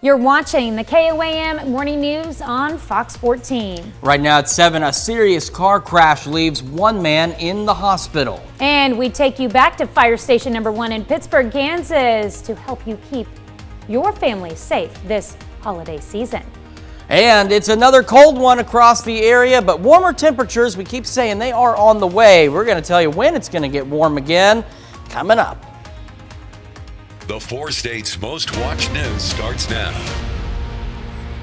You're watching the KOAM Morning News on Fox 14. Right now at 7, a serious car crash leaves one man in the hospital. And we take you back to Fire Station number 1 in Pittsburgh, Kansas to help you keep your family safe this holiday season. And it's another cold one across the area, but warmer temperatures, we keep saying they are on the way. We're going to tell you when it's going to get warm again coming up. The 4 states' most watched news starts now.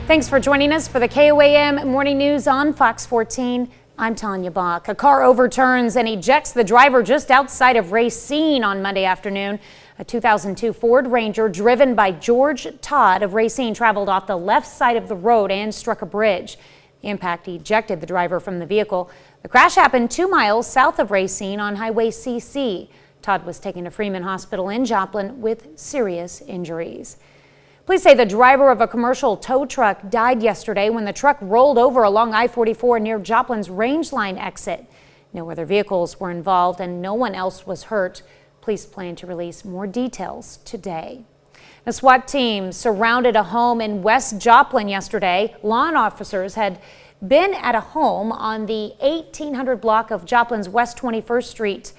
Thanks for joining us for the KOAM Morning News on Fox 14. I'm Tanya Bach. A car overturns and ejects the driver just outside of Racine on Monday afternoon. A 2002 Ford Ranger driven by George Todd of Racine traveled off the left side of the road and struck a bridge. The impact ejected the driver from the vehicle. The crash happened 2 miles south of Racine on Highway CC. Todd was taken to Freeman Hospital in Joplin with serious injuries. Police say the driver of a commercial tow truck died yesterday when the truck rolled over along I-44 near Joplin's Rangeline exit. No other vehicles were involved and no one else was hurt. Police plan to release more details today. A SWAT team surrounded a home in West Joplin yesterday. Law officers had been at a home on the 1800 block of Joplin's West 21st Street.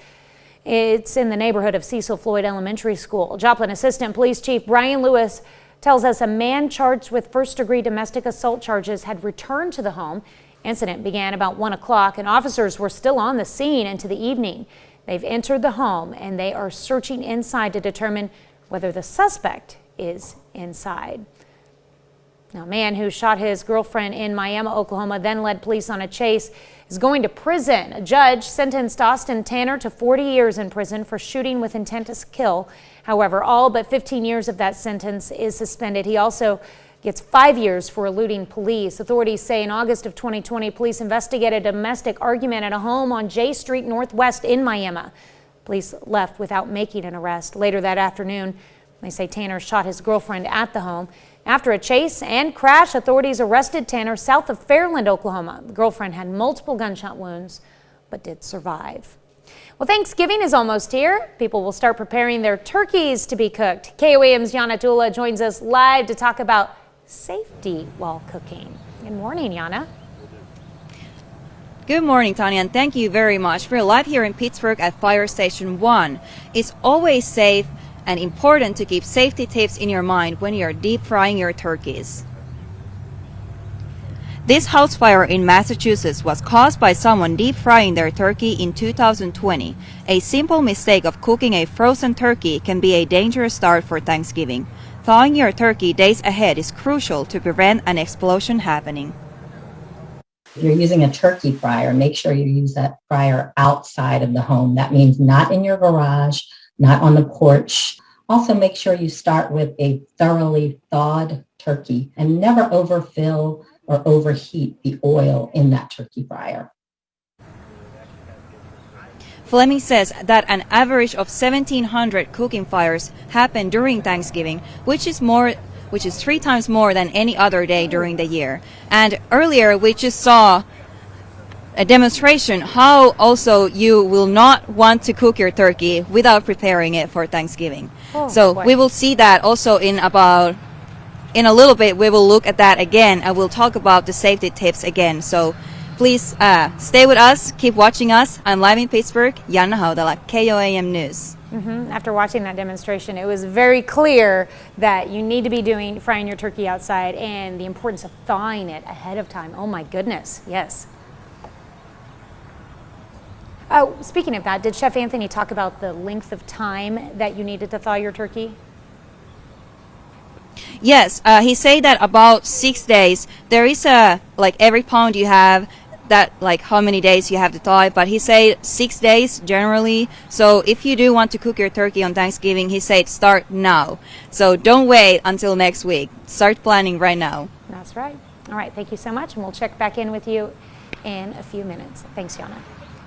It's in the neighborhood of Cecil Floyd Elementary School. Joplin Assistant Police Chief Brian Lewis tells us a man charged with first-degree domestic assault charges had returned to the home. Incident began about 1 o'clock and officers were still on the scene into the evening. They've entered the home and they are searching inside to determine whether the suspect is inside. Now, a man who shot his girlfriend in Miami, Oklahoma, then led police on a chase, is going to prison. A judge sentenced Austin Tanner to 40 years in prison for shooting with intent to kill. However, all but 15 years of that sentence is suspended. He also gets 5 years for eluding police. Authorities say in August of 2020, police investigated a domestic argument at a home on J Street Northwest in Miami. Police left without making an arrest. Later that afternoon, they say Tanner shot his girlfriend at the home. After a chase and crash, authorities arrested Tanner south of Fairland, Oklahoma. The girlfriend had multiple gunshot wounds, but did survive. Well, Thanksgiving is almost here. People will start preparing their turkeys to be cooked. KOAM's Yana Dula joins us live to talk about safety while cooking. Good morning, Yana. Good morning, Tanya, and thank you very much. We're live here in Pittsburgh at Fire Station 1. It's always safe and important to keep safety tips in your mind when you're deep frying your turkeys. This house fire in Massachusetts was caused by someone deep frying their turkey in 2020. A simple mistake of cooking a frozen turkey can be a dangerous start for Thanksgiving. Thawing your turkey days ahead is crucial to prevent an explosion happening. If you're using a turkey fryer, make sure you use that fryer outside of the home. That means not in your garage, not on the porch. Also, make sure you start with a thoroughly thawed turkey and never overfill or overheat the oil in that turkey fryer. Fleming says that an average of 1,700 cooking fires happen during Thanksgiving, which is 3 times more than any other day during the year. And earlier we just saw a demonstration how also you will not want to cook your turkey without preparing it for Thanksgiving. We will see that also in a little bit. We will look at that again and we'll talk about the safety tips again. So please stay with us, keep watching us. I'm live in Pittsburgh, Yana Haudala, KOAM News. After watching that demonstration, it was very clear that you need to be frying your turkey outside and the importance of thawing it ahead of time. Oh my goodness, yes. Oh, speaking of that, did Chef Anthony talk about the length of time that you needed to thaw your turkey? Yes, he said that about 6 days. There is every pound you have, that how many days you have to thaw it, but he said 6 days generally. So if you do want to cook your turkey on Thanksgiving, he said start now. So don't wait until next week. Start planning right now. That's right. All right, thank you so much, and we'll check back in with you in a few minutes. Thanks, Yana.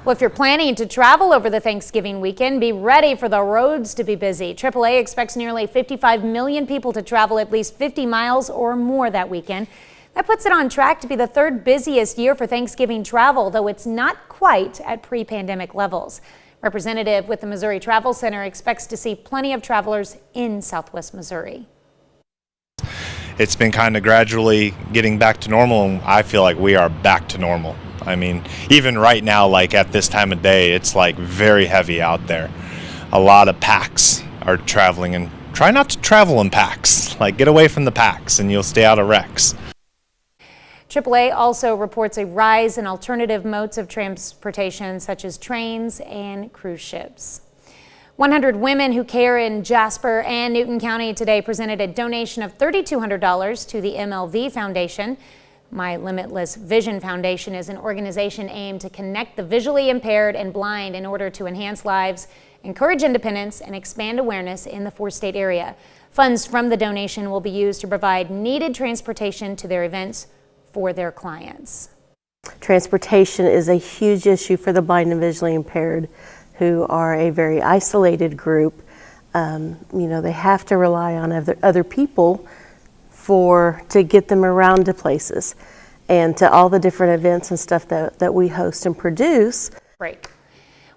Well, if you're planning to travel over the Thanksgiving weekend, be ready for the roads to be busy. AAA expects nearly 55 million people to travel at least 50 miles or more that weekend. That puts it on track to be the 3rd busiest year for Thanksgiving travel, though it's not quite at pre-pandemic levels. Representative with the Missouri Travel Center expects to see plenty of travelers in Southwest Missouri. it's been kind of gradually getting back to normal, and I feel like we are back to normal. I mean, even right now, like at this time of day, it's like very heavy out there. A lot of packs are traveling, and try not to travel in packs. Like, get away from the packs and you'll stay out of wrecks. AAA also reports a rise in alternative modes of transportation such as trains and cruise ships. 100 Women Who Care in Jasper and Newton County today presented a donation of $3,200 to the MLV Foundation. My Limitless Vision Foundation is an organization aimed to connect the visually impaired and blind in order to enhance lives, encourage independence, and expand awareness in the four-state area. Funds from the donation will be used to provide needed transportation to their events for their clients. Transportation is a huge issue for the blind and visually impaired, who are a very isolated group. They have to rely on other people to get them around to places and to all the different events and stuff that we host and produce. Break.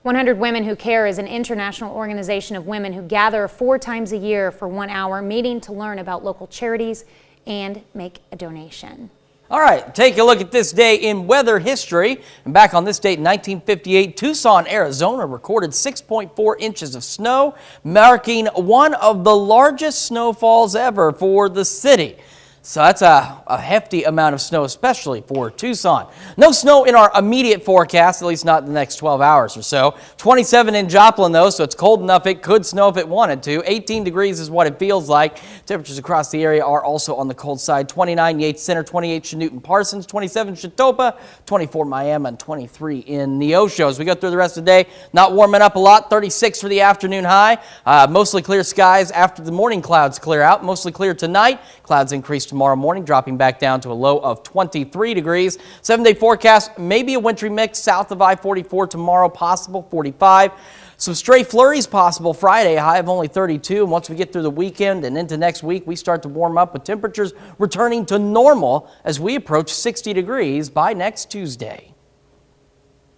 100 Women Who Care is an international organization of women who gather 4 times a year for 1 hour meeting to learn about local charities and make a donation. All right, take a look at this day in weather history. And back on this date in 1958, Tucson, Arizona recorded 6.4 inches of snow, marking one of the largest snowfalls ever for the city. So that's a hefty amount of snow, especially for Tucson. No snow in our immediate forecast, at least not in the next 12 hours or so. 27 in Joplin, though, so it's cold enough it could snow if it wanted to. 18 degrees is what it feels like. Temperatures across the area are also on the cold side. 29 Yates Center, 28 Chanute Parsons, 27 Chitopa, 24 Miami, and 23 in Neosho. As we go through the rest of the day, not warming up a lot. 36 for the afternoon high. Mostly clear skies after the morning clouds clear out. Mostly clear tonight. Clouds increase tomorrow morning, dropping back down to a low of 23 degrees. 7-day forecast, maybe a wintry mix south of I-44 tomorrow, possible 45. Some stray flurries possible Friday, high of only 32. And once we get through the weekend and into next week, we start to warm up with temperatures returning to normal as we approach 60 degrees by next Tuesday.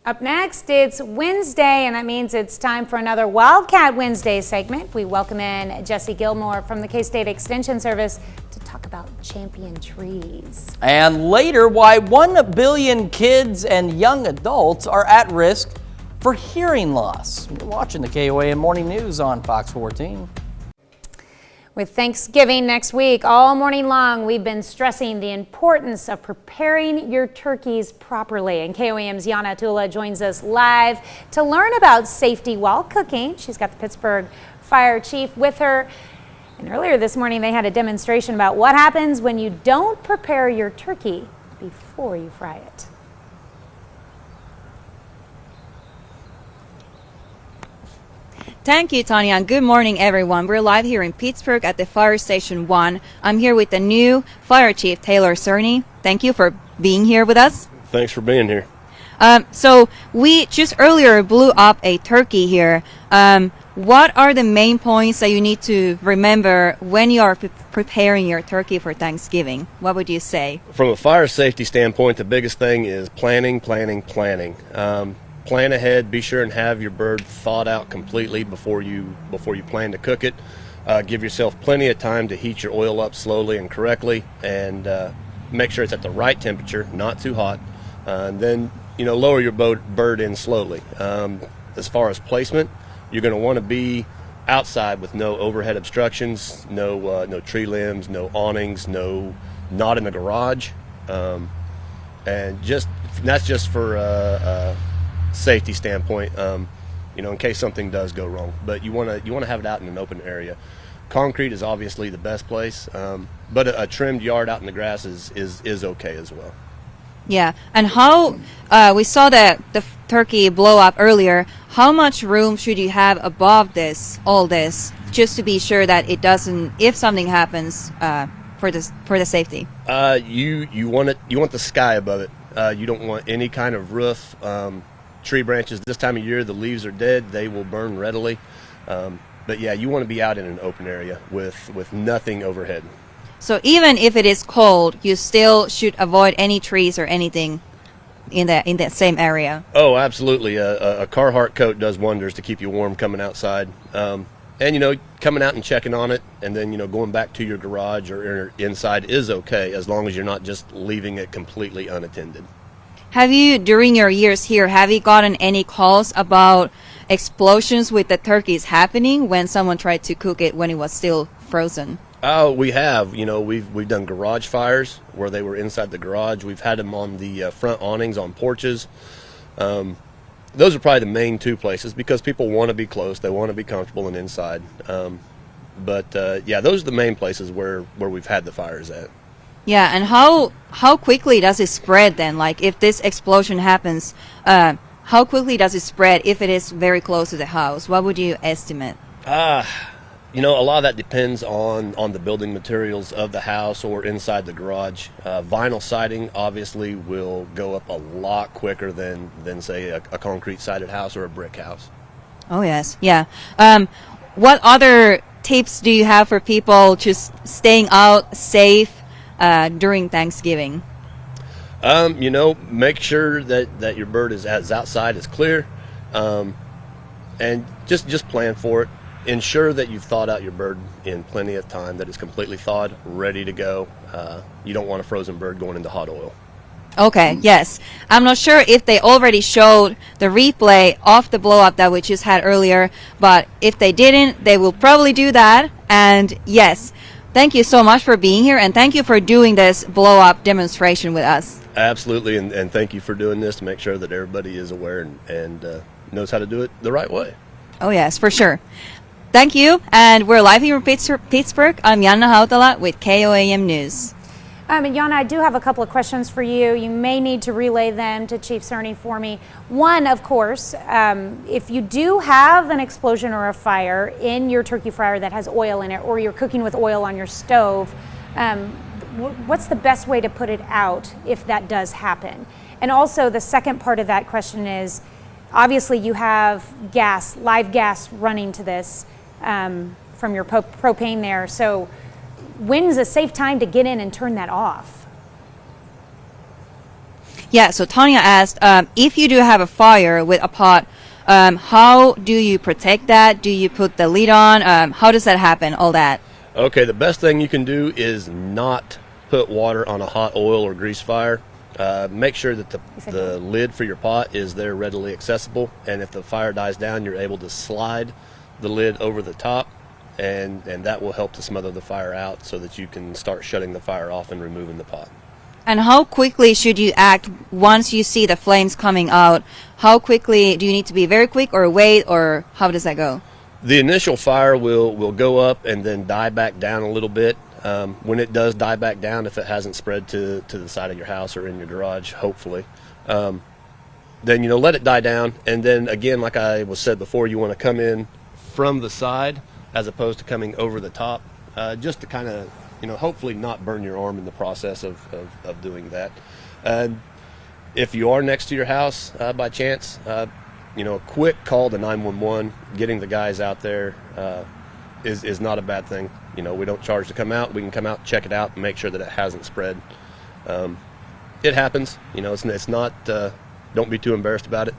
Up next, it's Wednesday, and that means it's time for another Wildcat Wednesday segment. We welcome in Jesse Gilmore from the K-State Extension Service to talk about champion trees. And later, why 1 billion kids and young adults are at risk for hearing loss. You're watching the KOAM Morning News on Fox 14. With Thanksgiving next week, all morning long, we've been stressing the importance of preparing your turkeys properly. And KOAM's Yana Tula joins us live to learn about safety while cooking. She's got the Pittsburgh Fire Chief with her. And earlier this morning, they had a demonstration about what happens when you don't prepare your turkey before you fry it. Thank you, Tanya, and good morning, everyone. We're live here in Pittsburgh at the Fire Station 1. I'm here with the new Fire Chief, Taylor Cerny. Thank you for being here with us. Thanks for being here. So we just earlier blew up a turkey here. What are the main points that you need to remember when you are preparing your turkey for Thanksgiving? What would you say? From a fire safety standpoint, the biggest thing is planning. Plan ahead. Be sure and have your bird thawed out completely before you plan to cook it. Give yourself plenty of time to heat your oil up slowly and correctly, and make sure it's at the right temperature, not too hot. And then lower your bird in slowly. As far as placement, you're going to want to be outside with no overhead obstructions, no tree limbs, no awnings, not in the garage, and that's just for safety standpoint, in case something does go wrong. But you want to have it out in an open area. Concrete is obviously the best place, but a trimmed yard out in the grass is okay as well. Yeah, and how we saw the turkey blow up earlier. How much room should you have above all this, just to be sure that it doesn't, if something happens, for the safety? You want the sky above it. You don't want any kind of roof. Tree branches this time of year, the leaves are dead, they will burn readily. But yeah, you want to be out in an open area with nothing overhead. So even if it is cold, you still should avoid any trees or anything in that same area. Oh, absolutely. A Carhartt coat does wonders to keep you warm coming outside. And, you know, coming out and checking on it and then, you know, going back to your garage or inside is okay as long as you're not just leaving it completely unattended. Have you, during your years here, have you gotten any calls about explosions with the turkeys happening when someone tried to cook it when it was still frozen? Oh, we have. You know, we've done garage fires where they were inside the garage. We've had them on the front awnings on porches. Those are probably the main two places because people want to be close. They want to be comfortable and inside. Yeah, those are the main places where we've had the fires at. Yeah, and how quickly does it spread then? Like if this explosion happens, how quickly does it spread if it is very close to the house? What would you estimate? You know, a lot of that depends on the building materials of the house or inside the garage. Vinyl siding obviously will go up a lot quicker than say a concrete sided house or a brick house. Oh yes, yeah. What other tips do you have for people just staying out safe during Thanksgiving? You know, make sure that your bird is as outside as clear, and just plan for it. Ensure that you've thawed out your bird in plenty of time, that it's completely thawed, ready to go. You don't want a frozen bird going into hot oil. Okay, yes. I'm not sure if they already showed the replay of the blow up that we just had earlier, but if they didn't, they will probably do that. And yes, thank you so much for being here, and thank you for doing this blow up demonstration with us. Absolutely, and thank you for doing this to make sure that everybody is aware and knows how to do it the right way. Oh yes, for sure. Thank you, and we're live here in Pittsburgh. I'm Janna Hautala with KOAM News. And Janna, I do have a couple of questions for you. You may need to relay them to Chief Cerny for me. One, of course, if you do have an explosion or a fire in your turkey fryer that has oil in it, or you're cooking with oil on your stove, what's the best way to put it out if that does happen? And also the second part of that question is, obviously you have gas, live gas running to this from your propane there. So when's a safe time to get in and turn that off? Yeah, so Tanya asked, if you do have a fire with a pot, how do you protect that? Do you put the lid on? How does that happen, all that? Okay, the best thing you can do is not put water on a hot oil or grease fire. Make sure that the lid for your pot is there readily accessible, and if the fire dies down, you're able to slide the lid over the top, and that will help to smother the fire out so that you can start shutting the fire off and removing the pot. And how quickly should you act once you see the flames coming out? How quickly do you need to be very quick or wait, or how does that go? The initial fire will go up and then die back down a little bit. When it does die back down, if it hasn't spread to the side of your house or in your garage, hopefully, then, you know, let it die down. And then again, like I was said before, you want to come in from the side as opposed to coming over the top, just to kind of, you know, hopefully not burn your arm in the process of doing that. If you are next to your house by chance, you know, a quick call to 911, getting the guys out there is not a bad thing. You know, we don't charge to come out. We can come out, check it out, and make sure that it hasn't spread. It happens. You know, it's not, don't be too embarrassed about it.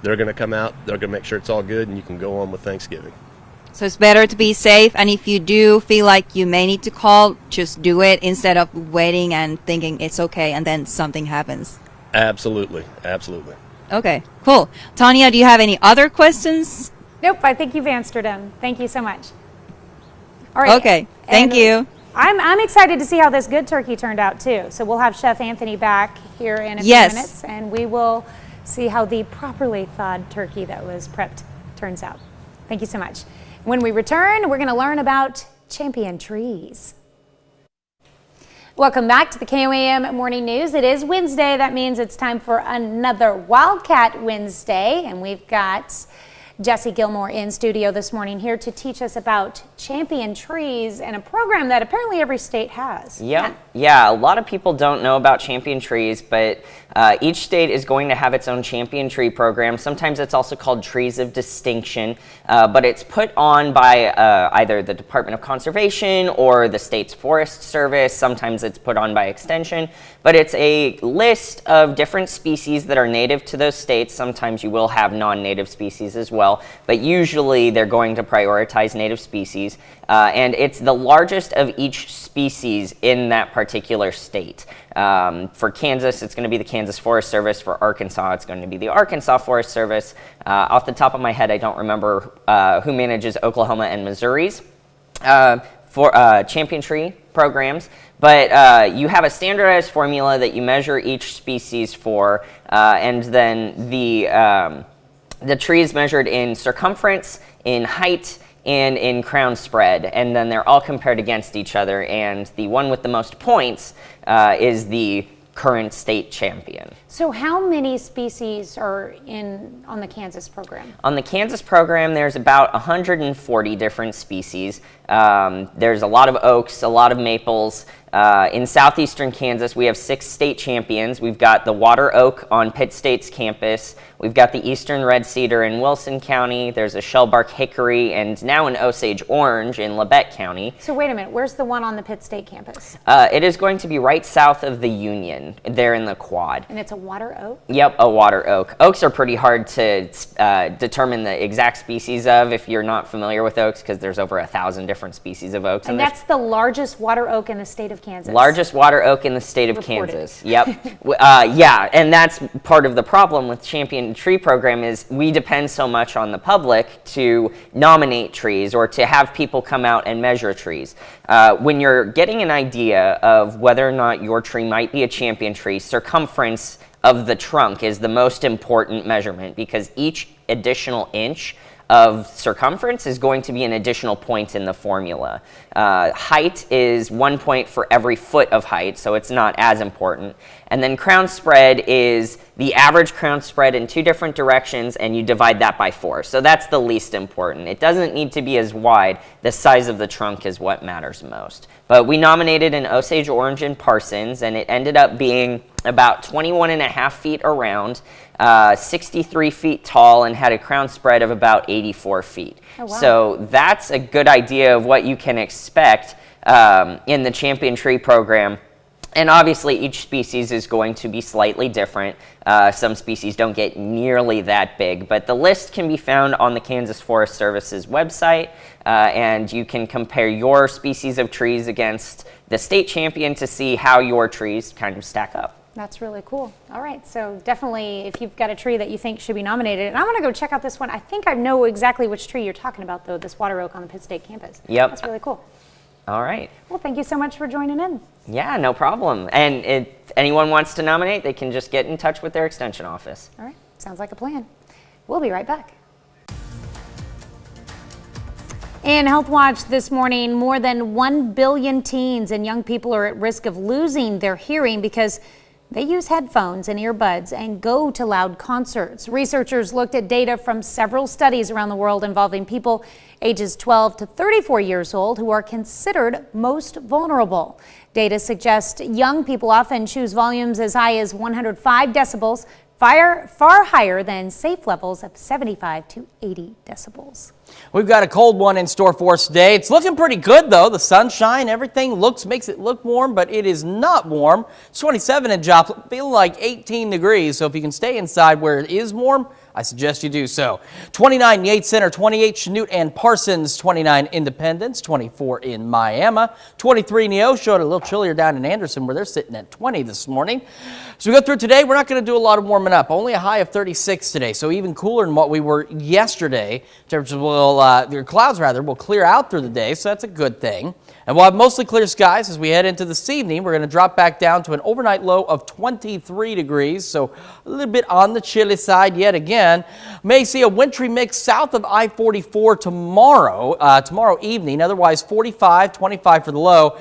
They're going to come out, they're going to make sure it's all good, and you can go on with Thanksgiving. So it's better to be safe, and if you do feel like you may need to call, just do it instead of waiting and thinking it's okay and then something happens. Absolutely, absolutely. Okay, cool. Tanya, do you have any other questions? Nope, I think you've answered them. Thank you so much. All right. Okay, thank you. I'm excited to see how this good turkey turned out too. So we'll have Chef Anthony back here in a few minutes, and we will see how the properly thawed turkey that was prepped turns out. Thank you so much. When we return, we're going to learn about champion trees. Welcome back to the KOAM Morning News. It is Wednesday. That means it's time for another Wildcat Wednesday, and we've got Jesse Gilmore in studio this morning here to teach us about champion trees and a program that apparently every state has. Yeah, a lot of people don't know about champion trees, but each state is going to have its own champion tree program. Sometimes it's also called Trees of Distinction, but it's put on by either the Department of Conservation or the state's Forest Service. Sometimes it's put on by Extension, but it's a list of different species that are native to those states. Sometimes you will have non-native species as well. well, but usually they're going to prioritize native species, and it's the largest of each species in that particular state. For Kansas, it's going to be the Kansas Forest Service. For Arkansas, it's going to be the Arkansas Forest Service. Off the top of my head, I don't remember who manages Oklahoma and Missouri's for champion tree programs, but you have a standardized formula that you measure each species for, and then the tree is measured in circumference, in height, and in crown spread, and then they're all compared against each other, and the one with the most points is the current state champion. So how many species are on the Kansas program? On the Kansas program, there's about 140 different species. There's a lot of oaks, a lot of maples. In southeastern Kansas, we have 6 state champions. We've got the water oak on Pitt State's campus. We've got the eastern red cedar in Wilson County. There's a shellbark hickory, and now an Osage orange in Labette County. So wait a minute, where's the one on the Pitt State campus? It is going to be right south of the Union, there in the quad. And it's a water oak? Yep, a water oak. Oaks are pretty hard to determine the exact species of if you're not familiar with oaks, because there's over 1,000 different species of oaks. And that's the largest water oak in the state of Kansas? Largest water oak in the state of Reported. Kansas. Yep. Yeah, and that's part of the problem with Champion Tree Program is we depend so much on the public to nominate trees or to have people come out and measure trees. When you're getting an idea of whether or not your tree might be a champion tree, circumference of the trunk is the most important measurement, because each additional inch of circumference is going to be an additional point in the formula. Height is 1 point for every foot of height, so it's not as important. And then crown spread is the average crown spread in 2 different directions, and you divide that by 4. So that's the least important. It doesn't need to be as wide. The size of the trunk is what matters most. But we nominated an Osage orange in Parsons, and it ended up being about 21.5 feet around, 63 feet tall, and had a crown spread of about 84 feet. Oh, wow. So that's a good idea of what you can expect in the Champion Tree Program. And obviously each species is going to be slightly different. Some species don't get nearly that big, but the list can be found on the Kansas Forest Service's website, and you can compare your species of trees against the state champion to see how your trees kind of stack up. That's really cool. All right, so definitely if you've got a tree that you think should be nominated, and I want to go check out this one. I think I know exactly which tree you're talking about, though, this water oak on the Pitt State campus. Yep. That's really cool. All right. Well, thank you so much for joining in. Yeah, no problem. And if anyone wants to nominate, they can just get in touch with their extension office. All right, sounds like a plan. We'll be right back. In Health Watch this morning, more than 1 billion teens and young people are at risk of losing their hearing because they use headphones and earbuds and go to loud concerts. Researchers looked at data from several studies around the world involving people ages 12 to 34 years old who are considered most vulnerable. Data suggests young people often choose volumes as high as 105 decibels, far higher than safe levels of 75 to 80 decibels. We've got a cold one in store for us today. It's looking pretty good though. The sunshine, everything makes it look warm, but it is not warm. It's 27 in Joplin, feeling like 18 degrees. So if you can stay inside where it is warm, I suggest you do so. 29 Yates Center, 28 Chanute and Parsons, 29 Independence, 24 in Miami, 23 Neosho, a little chillier down in Anderson where they're sitting at 20 this morning. So we go through today, we're not going to do a lot of warming up. Only a high of 36 today, so even cooler than what we were yesterday. Temperatures your clouds will clear out through the day, so that's a good thing. And we'll have mostly clear skies as we head into this evening. We're going to drop back down to an overnight low of 23 degrees, so a little bit on the chilly side yet again. May see a wintry mix south of I-44 tomorrow evening. Otherwise 45, 25 for the low.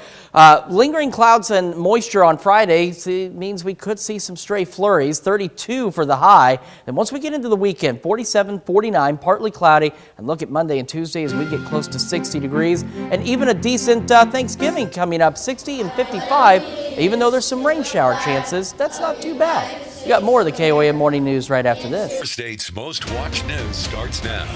Lingering clouds and moisture on Friday means we could see some stray flurries. 32 for the high. And once we get into the weekend, 47, 49, partly cloudy. And look at Monday and Tuesday as we get close to 60 degrees. And even a decent Thanksgiving coming up, 60 and 55. Even though there's some rain shower chances, that's not too bad. You got more of the KOAM Morning News right after this. State's most watched news starts now.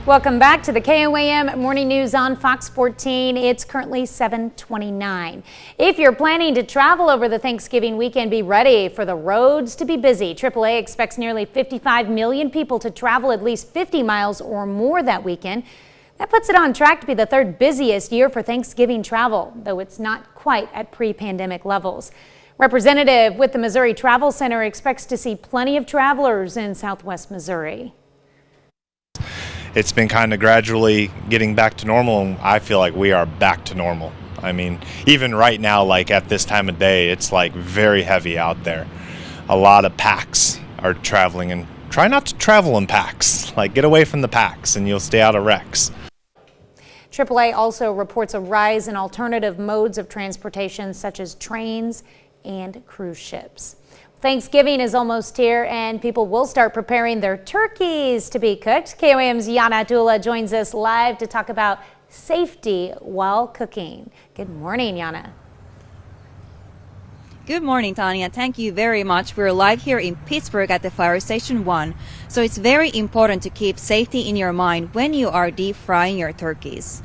Welcome back to the KOAM Morning News on Fox 14. It's currently 7:29. If you're planning to travel over the Thanksgiving weekend, be ready for the roads to be busy. AAA expects nearly 55 million people to travel at least 50 miles or more that weekend. That puts it on track to be the third busiest year for Thanksgiving travel, though it's not quite at pre-pandemic levels. Representative with the Missouri Travel Center expects to see plenty of travelers in Southwest Missouri. It's been kind of gradually getting back to normal, and I feel like we are back to normal. I mean, even right now, like at this time of day, it's like very heavy out there. A lot of packs are traveling, and try not to travel in packs. Like, get away from the packs and you'll stay out of wrecks. AAA also reports a rise in alternative modes of transportation such as trains and cruise ships. Thanksgiving is almost here, and people will start preparing their turkeys to be cooked. KOAM's Yana Abdullah joins us live to talk about safety while cooking. Good morning, Yana. Good morning, Tanya. Thank you very much. We're live here in Pittsburgh at the Fire Station 1. So it's very important to keep safety in your mind when you are deep frying your turkeys.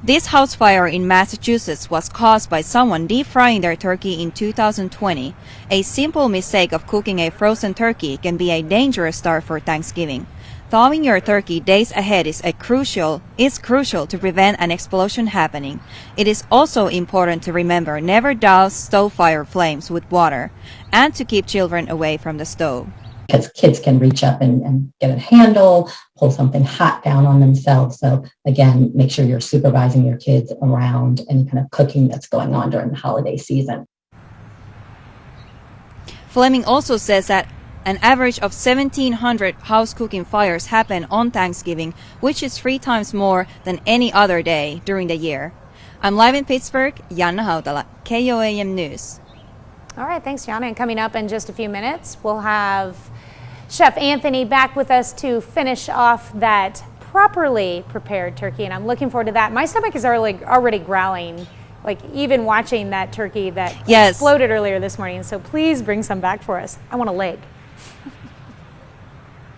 This house fire in Massachusetts was caused by someone deep frying their turkey in 2020. A simple mistake of cooking a frozen turkey can be a dangerous start for Thanksgiving. Thawing your turkey days ahead is crucial to prevent an explosion happening. It is also important to remember never douse stove fire flames with water and to keep children away from the stove. Because kids can reach up and get a handle, pull something hot down on themselves. So again, make sure you're supervising your kids around any kind of cooking that's going on during the holiday season. Fleming also says that an average of 1,700 house cooking fires happen on Thanksgiving, which is 3 times more than any other day during the year. I'm live in Pittsburgh, Yana Hautala, KOAM News. All right, thanks, Yana. And coming up in just a few minutes, we'll have Chef Anthony back with us to finish off that properly prepared turkey, and I'm looking forward to that. My stomach is already growling, like even watching that turkey that exploded earlier this morning. So please bring some back for us. I want a leg.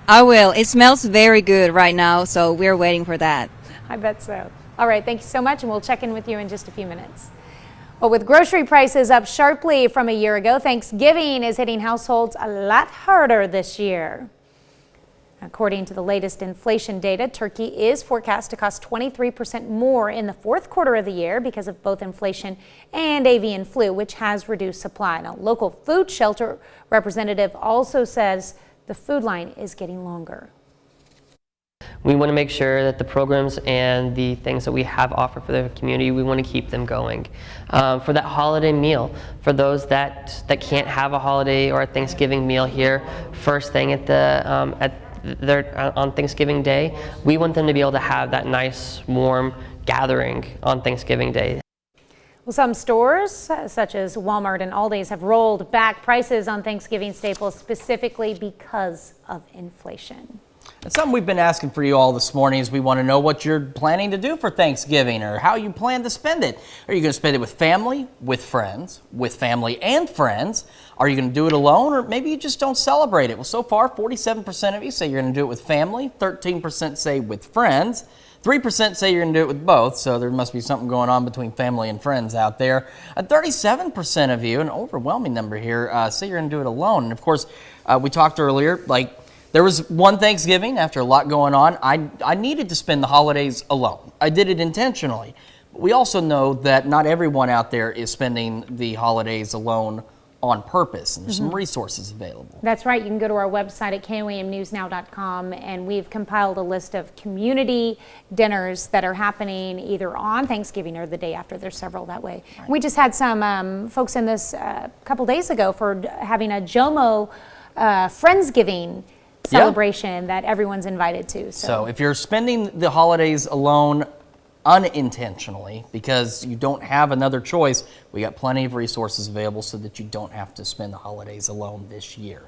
I will. It smells very good right now, so we're waiting for that. I bet so. All right, thank you so much, and we'll check in with you in just a few minutes. Well, with grocery prices up sharply from a year ago, Thanksgiving is hitting households a lot harder this year. According to the latest inflation data, turkey is forecast to cost 23% more in the fourth quarter of the year because of both inflation and avian flu, which has reduced supply. Now, local food shelter representative also says the food line is getting longer. We want to make sure that the programs and the things that we have offered for the community, we want to keep them going. For that holiday meal, for those that can't have a holiday or a Thanksgiving meal here, first thing on Thanksgiving Day, we want them to be able to have that nice, warm gathering on Thanksgiving Day. Well, some stores, such as Walmart and Aldi's, have rolled back prices on Thanksgiving staples specifically because of inflation. And something we've been asking for you all this morning is we want to know what you're planning to do for Thanksgiving or how you plan to spend it. Are you going to spend it with family, with friends, with family and friends? Are you going to do it alone, or maybe you just don't celebrate it? Well, so far, 47% of you say you're going to do it with family, 13% say with friends, 3% say you're going to do it with both, so there must be something going on between family and friends out there. 37% of you, an overwhelming number here, say you're going to do it alone. And of course, we talked earlier, like, there was one Thanksgiving, after a lot going on, I needed to spend the holidays alone. I did it intentionally. But we also know that not everyone out there is spending the holidays alone on purpose, and there's some resources available. That's right. You can go to our website at KOAMnewsnow.com, and we've compiled a list of community dinners that are happening either on Thanksgiving or the day after. There's several that way. Right. We just had some folks in this a couple days ago for having a JOMO Friendsgiving celebration that everyone's invited to. So if you're spending the holidays alone unintentionally because you don't have another choice, we got plenty of resources available so that you don't have to spend the holidays alone this year.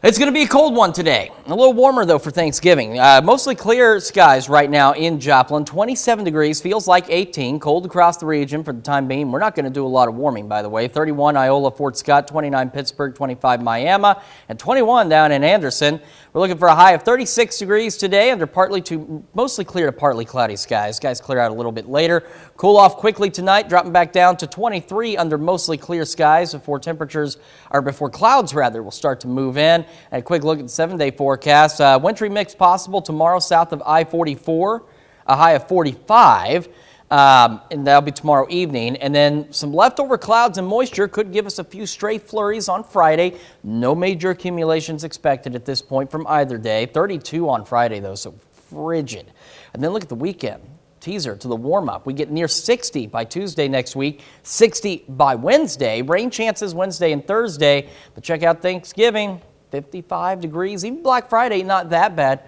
It's going to be a cold one today. A little warmer, though, for Thanksgiving. Mostly clear skies right now in Joplin. 27 degrees, feels like 18. Cold across the region for the time being. We're not going to do a lot of warming, by the way. 31 Iola, Fort Scott, 29 Pittsburgh, 25 Miami, and 21 down in Anderson. We're looking for a high of 36 degrees today under partly to mostly clear to partly cloudy skies. Skies clear out a little bit later. Cool off quickly tonight, dropping back down to 23 under mostly clear skies before clouds will start to move in. And a quick look at the 7-day forecast. Wintry mix possible tomorrow south of I-44, a high of 45, and that'll be tomorrow evening. And then some leftover clouds and moisture could give us a few stray flurries on Friday. No major accumulations expected at this point from either day. 32 on Friday, though, so frigid. And then look at the weekend. Teaser to the warm-up. We get near 60 by Tuesday next week, 60 by Wednesday. Rain chances Wednesday and Thursday, but check out Thanksgiving. 55 degrees, even Black Friday, not that bad.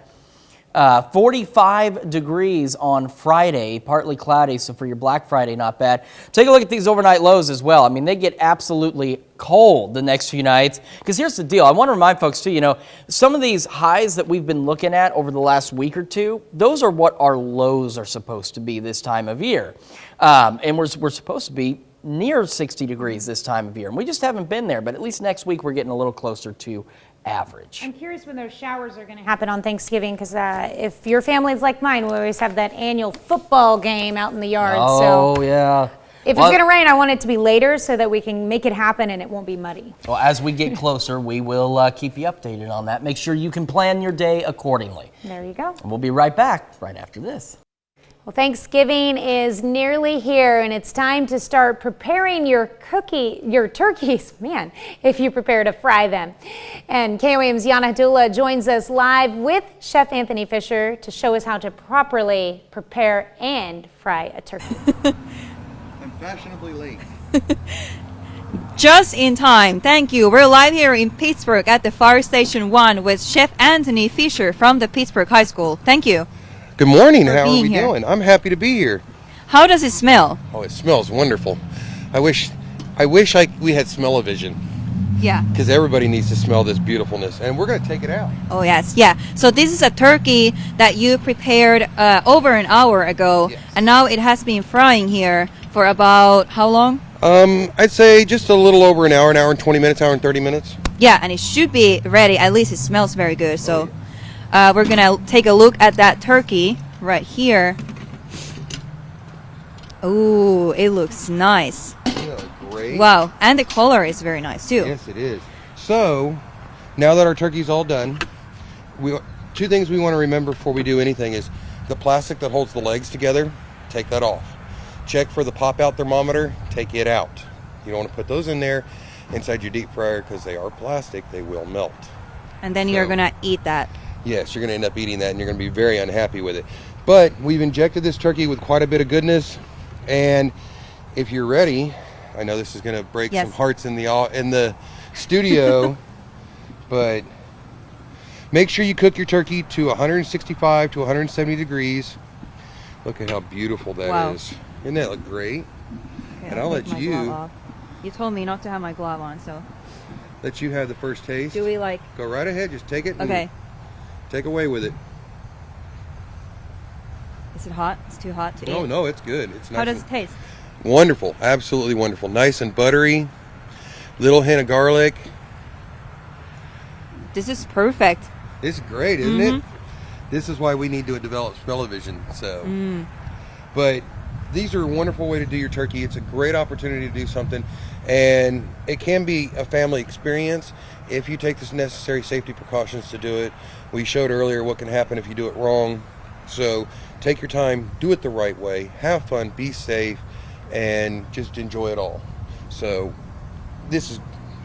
45 degrees on Friday, partly cloudy, so for your Black Friday, not bad. Take a look at these overnight lows as well. I mean, they get absolutely cold the next few nights, because here's the deal. I want to remind folks, too, you know, some of these highs that we've been looking at over the last week or two, those are what our lows are supposed to be this time of year. And we're supposed to be near 60 degrees this time of year, and we just haven't been there, but at least next week we're getting a little closer to average. I'm curious when those showers are going to happen on Thanksgiving, because if your family's like mine, we always have that annual football game out in the yard. Oh, so yeah. If it's going to rain, I want it to be later so that we can make it happen and it won't be muddy. Well, as we get closer, we will keep you updated on that. Make sure you can plan your day accordingly. There you go. And we'll be right back right after this. Well, Thanksgiving is nearly here, and it's time to start preparing your turkeys, man, if you prepare to fry them. And KOAM's Yana Dula joins us live with Chef Anthony Fisher to show us how to properly prepare and fry a turkey. I'm fashionably late. Just in time. Thank you. We're live here in Pittsburgh at the Fire Station 1 with Chef Anthony Fisher from the Pittsburgh High School. Thank you. Good morning. How are being we here. doing? I'm happy to be here. How does it smell? Oh, it smells wonderful. I wish we had smell-o-vision, Yeah. because everybody needs to smell this beautifulness, and we're going to take it out. Oh, yes. Yeah. So this is a turkey that you prepared over an hour ago, Yes. and now it has been frying here for about how long? I'd say just a little over an hour and 20 minutes, hour and 30 minutes. Yeah, and it should be ready. At least it smells very good. So we're going to take a look at that turkey right here. Oh, it looks nice. Yeah, great. Wow. And the color is very nice, too. Yes, it is. So, now that our turkey's all done, two things we want to remember before we do anything is the plastic that holds the legs together, take that off. Check for the pop-out thermometer, take it out. You don't want to put those in there inside your deep fryer because they are plastic, they will melt. And then you're going to eat that. Yes, you're going to end up eating that and you're going to be very unhappy with it. But we've injected this turkey with quite a bit of goodness, and if you're ready, I know this is going to break some hearts in the studio, but make sure you cook your turkey to 165 to 170 degrees. Look at how beautiful that is. Doesn't that look great? Okay, and I'll let you. You told me not to have my glove on, so. Let you have the first taste. Do we Go right ahead, just take it. Okay. Take away with it. Is it hot? It's too hot to eat? Oh, no, it's good. It's nice. How does it taste? Wonderful. Absolutely wonderful. Nice and buttery. Little hint of garlic. This is perfect. It's great, isn't it? This is why we need to develop smell-o-vision. So, but these are a wonderful way to do your turkey. It's a great opportunity to do something, and it can be a family experience if you take the necessary safety precautions to do it. We showed earlier what can happen if you do it wrong. So take your time, do it the right way, have fun, be safe, and just enjoy it all. So this is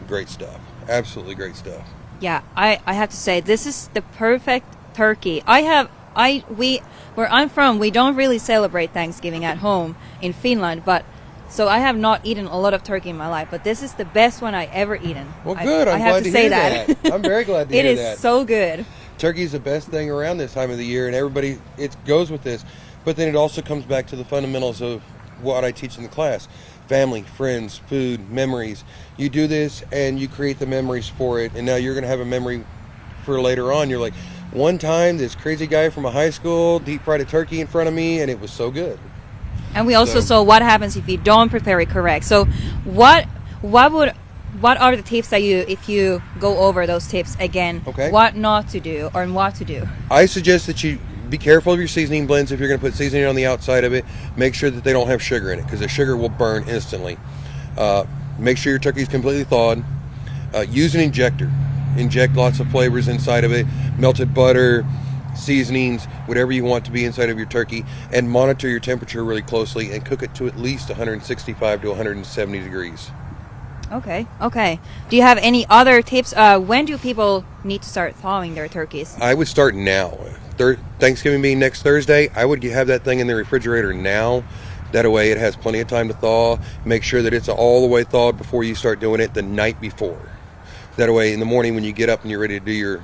great stuff. Absolutely great stuff. Yeah, I have to say this is the perfect turkey. Where I'm from, we don't really celebrate Thanksgiving at home in Finland, but so I have not eaten a lot of turkey in my life, but this is the best one I ever eaten. Well, good. I have to say that. I'm very glad to hear that. It is so good. Turkey's the best thing around this time of the year, and everybody, it goes with this. But then it also comes back to the fundamentals of what I teach in the class. Family, friends, food, memories. You do this and you create the memories for it, and now you're going to have a memory for later on. You're like, one time this crazy guy from a high school deep fried a turkey in front of me, and it was so good. And we also saw what happens if you don't prepare it correct. So what are the tips that if you go over those tips again, what not to do or what to do? I suggest that you be careful of your seasoning blends. If you're going to put seasoning on the outside of it, make sure that they don't have sugar in it, because the sugar will burn instantly. Make sure your turkey is completely thawed. Use an injector. Inject lots of flavors inside of it, melted butter, seasonings, whatever you want to be inside of your turkey, and monitor your temperature really closely and cook it to at least 165 to 170 degrees. Okay. Do you have any other tips? When do people need to start thawing their turkeys? I would start now. Thanksgiving being next Thursday, I would have that thing in the refrigerator now. That way it has plenty of time to thaw. Make sure that it's all the way thawed before you start doing it the night before. That way in the morning when you get up and you're ready to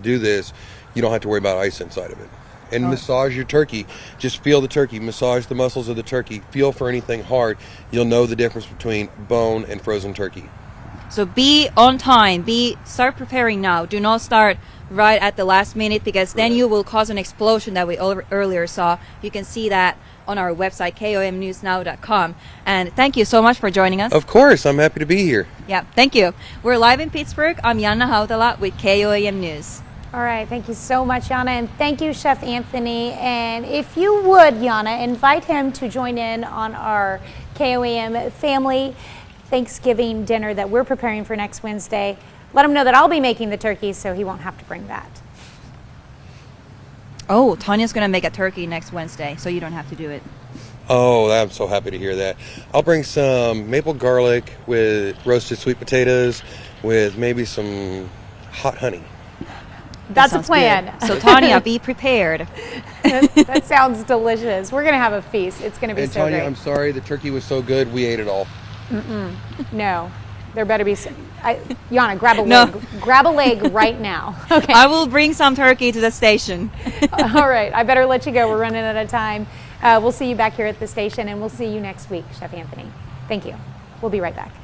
do this, you don't have to worry about ice inside of it. And massage your turkey. Just feel the turkey. Massage the muscles of the turkey. Feel for anything hard. You'll know the difference between bone and frozen turkey. So be on time. Start preparing now. Do not start right at the last minute, because then you will cause an explosion that we earlier saw. You can see that on our website, KOAMnewsnow.com. And thank you so much for joining us. Of course. I'm happy to be here. Yeah, thank you. We're live in Pittsburgh. I'm Janna Hautala with KOAM News. All right, thank you so much, Yana, and thank you, Chef Anthony. And if you would, Yana, invite him to join in on our KOAM family Thanksgiving dinner that we're preparing for next Wednesday. Let him know that I'll be making the turkey, so he won't have to bring that. Oh, Tanya's going to make a turkey next Wednesday, so you don't have to do it. Oh, I'm so happy to hear that. I'll bring some maple garlic with roasted sweet potatoes with maybe some hot honey. That's a plan. Good. So Tanya, be prepared. That sounds delicious. We're going to have a feast. It's going to be and so Tanya, great. I'm sorry, the turkey was so good, we ate it all. No, there better be some. Yana, grab a leg. Grab a leg right now. Okay. I will bring some turkey to the station. All right, I better let you go. We're running out of time. We'll see you back here at the station, and we'll see you next week, Chef Anthony. Thank you. We'll be right back.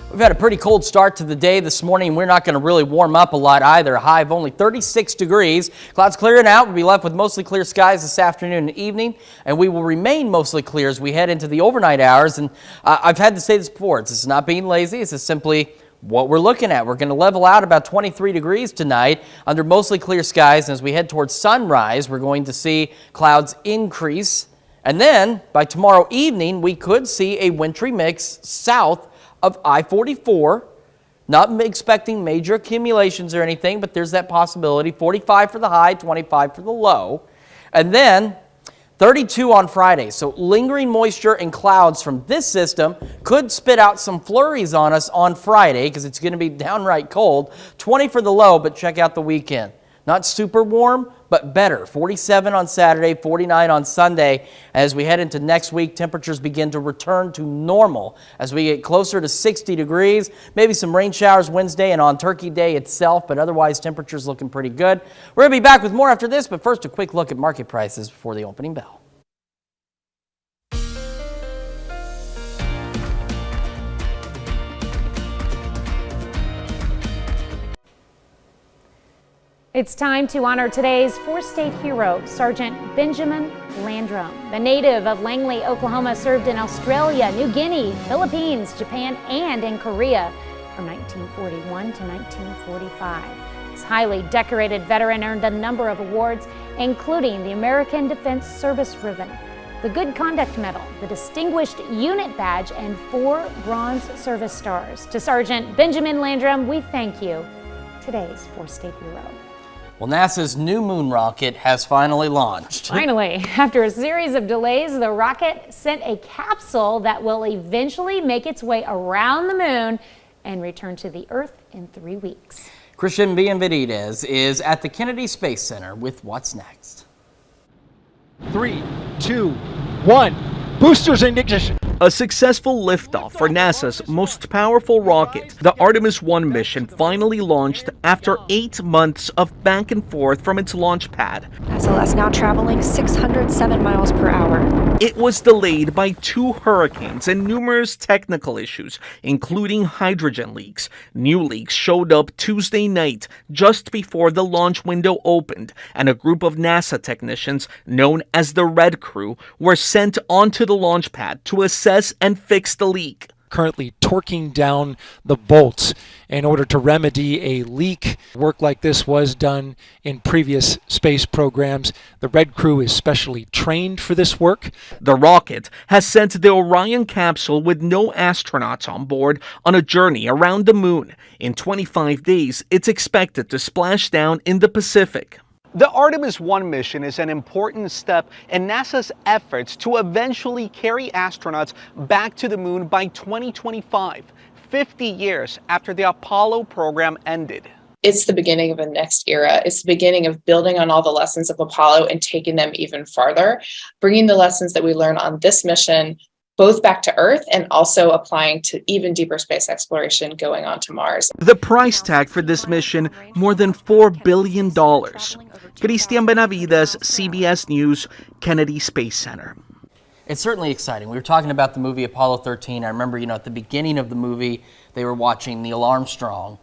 We've had a pretty cold start to the day this morning. We're not going to really warm up a lot either. A high of only 36 degrees. Clouds clearing out. We'll be left with mostly clear skies this afternoon and evening, and we will remain mostly clear as we head into the overnight hours. And I've had to say this before. This is not being lazy. This is simply what we're looking at. We're going to level out about 23 degrees tonight under mostly clear skies. And as we head towards sunrise, we're going to see clouds increase. And then by tomorrow evening, we could see a wintry mix south of I-44. Not expecting major accumulations or anything, but there's that possibility. 45 for the high, 25 for the low. And then 32 on Friday. So lingering moisture and clouds from this system could spit out some flurries on us on Friday because it's going to be downright cold. 20 for the low, but check out the weekend. Not super warm, but better. 47 on Saturday, 49 on Sunday. As we head into next week, temperatures begin to return to normal as we get closer to 60 degrees. Maybe some rain showers Wednesday and on Turkey Day itself, but otherwise temperatures looking pretty good. We're going to be back with more after this, but first a quick look at market prices before the opening bell. It's time to honor today's four-state hero, Sergeant Benjamin Landrum. The native of Langley, Oklahoma, served in Australia, New Guinea, Philippines, Japan, and in Korea from 1941 to 1945. This highly decorated veteran earned a number of awards, including the American Defense Service Ribbon, the Good Conduct Medal, the Distinguished Unit Badge, and 4 Bronze Service Stars. To Sergeant Benjamin Landrum, we thank you, today's four-state hero. Well, NASA's new moon rocket has finally launched. Finally, after a series of delays, the rocket sent a capsule that will eventually make its way around the moon and return to the Earth in 3 weeks. Christian Benavides is at the Kennedy Space Center with what's next. 3, 2, 1. Boosters in ignition. A successful liftoff for NASA's most powerful rocket. The Artemis 1 mission finally launched after 8 months of back and forth from its launch pad. SLS now traveling 607 miles per hour. It was delayed by 2 hurricanes and numerous technical issues, including hydrogen leaks. New leaks showed up Tuesday night, just before the launch window opened, and a group of NASA technicians, known as the Red Crew, were sent onto the launch pad to assess and fix the leak. Currently torquing down the bolts in order to remedy a leak. Work like this was done in previous space programs. The Red Crew is specially trained for this work. The rocket has sent the Orion capsule with no astronauts on board on a journey around the moon. In 25 days, it's expected to splash down in the Pacific. The Artemis 1 mission is an important step in NASA's efforts to eventually carry astronauts back to the moon by 2025, 50 years after the Apollo program ended. It's the beginning of a next era. It's the beginning of building on all the lessons of Apollo and taking them even farther, bringing the lessons that we learned on this mission both back to Earth and also applying to even deeper space exploration going on to Mars. The price tag for this mission, more than $4 billion. Cristian Benavides, CBS News, Kennedy Space Center. It's certainly exciting. We were talking about the movie Apollo 13. I remember, at the beginning of the movie, they were watching Neil Armstrong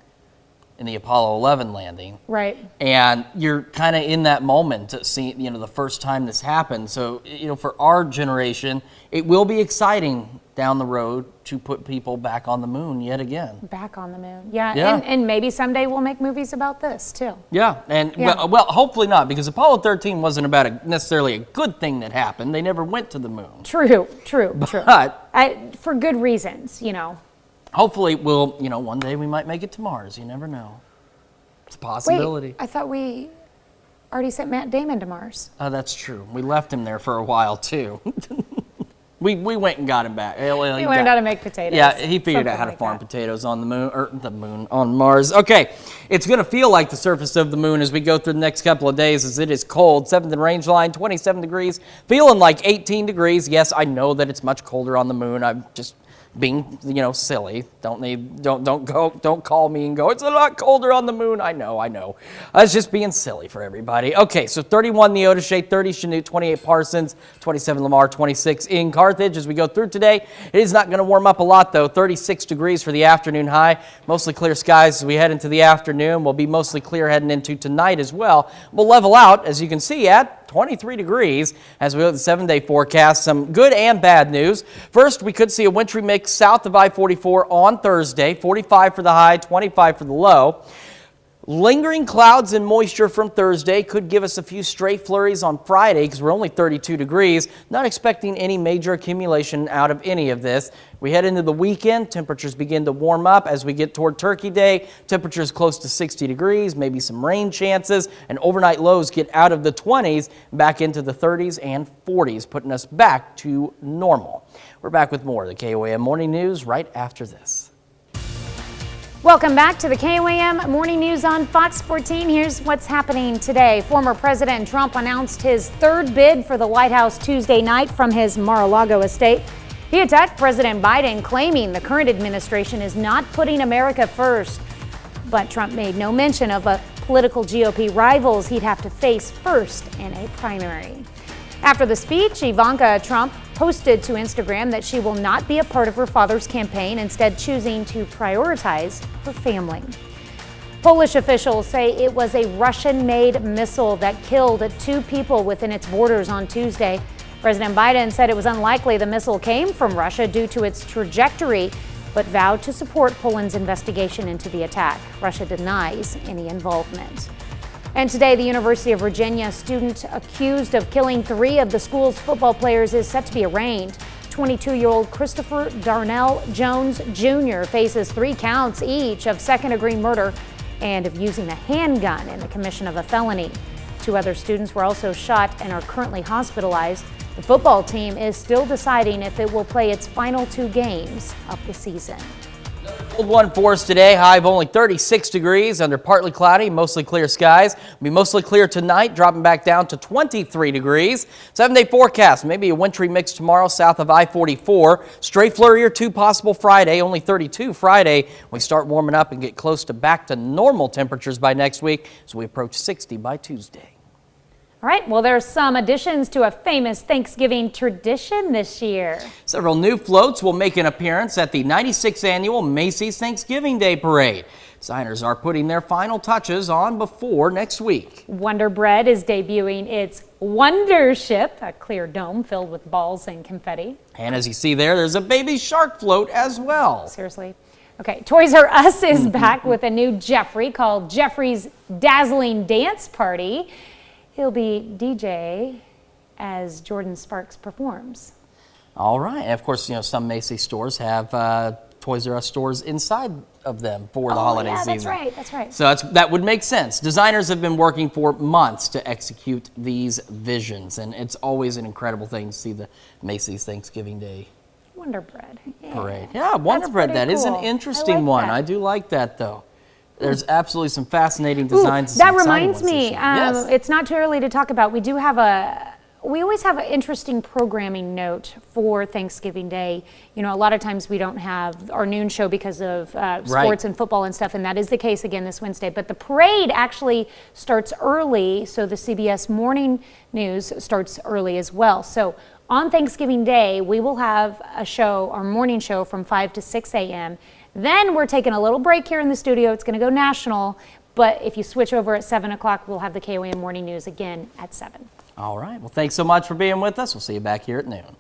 in the Apollo 11 landing. Right. And you're kind of in that moment to see, the first time this happened. So, for our generation, it will be exciting down the road to put people back on the moon yet again. Back on the moon. Yeah. And maybe someday we'll make movies about this too. Yeah. And well, hopefully not, because Apollo 13 wasn't about necessarily a good thing that happened. They never went to the moon. True. But for good reasons, Hopefully we'll, one day we might make it to Mars. You never know. It's a possibility. Wait, I thought we already sent Matt Damon to Mars. Oh, that's true. We left him there for a while too. We went and got him back. He learned how to make potatoes. Yeah, he figured out how to farm potatoes on on Mars. Okay, it's going to feel like the surface of the moon as we go through the next couple of days, as it is cold. 7th and range line, 27 degrees, feeling like 18 degrees. Yes, I know that it's much colder on the moon. I'm just being, silly. Don't call me and go, it's a lot colder on the moon. I know. I was just being silly for everybody. Okay, so 31 Neodesha, 30 Chanute, 28 Parsons, 27 Lamar, 26 in Carthage. As we go through today, it is not going to warm up a lot though. 36 degrees for the afternoon high. Mostly clear skies as we head into the afternoon. We'll be mostly clear heading into tonight as well. We'll level out, as you can see, at 23 degrees as we look at the 7-day forecast. Some good and bad news. First, we could see a wintry mix south of I-44 on Thursday. 45 for the high, 25 for the low. Lingering clouds and moisture from Thursday could give us a few stray flurries on Friday because we're only 32 degrees. Not expecting any major accumulation out of any of this. We head into the weekend. Temperatures begin to warm up as we get toward Turkey Day. Temperatures close to 60 degrees, maybe some rain chances, and overnight lows get out of the 20s back into the 30s and 40s, putting us back to normal. We're back with more of the KOAM Morning News right after this. Welcome back to the KOAM Morning News on Fox 14. Here's what's happening today. Former President Trump announced his third bid for the White House Tuesday night from his Mar-a-Lago estate. He attacked President Biden, claiming the current administration is not putting America first. But Trump made no mention of political GOP rivals he'd have to face first in a primary. After the speech, Ivanka Trump posted to Instagram that she will not be a part of her father's campaign, instead choosing to prioritize her family. Polish officials say it was a Russian-made missile that killed 2 people within its borders on Tuesday. President Biden said it was unlikely the missile came from Russia due to its trajectory, but vowed to support Poland's investigation into the attack. Russia denies any involvement. And today, the University of Virginia student accused of killing 3 of the school's football players is set to be arraigned. 22-year-old Christopher Darnell Jones Jr. faces 3 counts each of second-degree murder and of using a handgun in the commission of a felony. 2 other students were also shot and are currently hospitalized. The football team is still deciding if it will play its final 2 games of the season. Cold one for us today, high of only 36 degrees under partly cloudy, mostly clear skies. It'll be mostly clear tonight, dropping back down to 23 degrees. 7-day forecast, maybe a wintry mix tomorrow south of I-44. Stray flurry or 2 possible Friday, only 32 Friday. We start warming up and get close to back to normal temperatures by next week as we approach 60 by Tuesday. All right, well, there's some additions to a famous Thanksgiving tradition this year. Several new floats will make an appearance at the 96th annual Macy's Thanksgiving Day Parade. Designers are putting their final touches on before next week. Wonder Bread is debuting its Wonder Ship, a clear dome filled with balls and confetti. And as you see there's a baby shark float as well. Seriously. Okay, Toys R Us is back with a new Jeffrey called Jeffrey's Dazzling Dance Party. He'll be DJ as Jordan Sparks performs. All right. And of course, some Macy's stores have Toys R Us stores inside of them for the holiday season. That's right. That's right. So that would make sense. Designers have been working for months to execute these visions, and it's always an incredible thing to see the Macy's Thanksgiving Day Wonder Bread. Parade. Yeah, Wonder Bread. That is an interesting one. I do like that, though. There's absolutely some fascinating designs. That reminds me, it's not too early to talk about. We always have an interesting programming note for Thanksgiving Day. A lot of times we don't have our noon show because of sports and football and stuff, and that is the case again this Wednesday. But the parade actually starts early, so the CBS Morning News starts early as well. So on Thanksgiving Day, we will have a show, our morning show, from 5 to 6 a.m. Then we're taking a little break here in the studio. It's going to go national, but if you switch over at 7 o'clock, we'll have the KOAM Morning News again at 7. All right. Well, thanks so much for being with us. We'll see you back here at noon.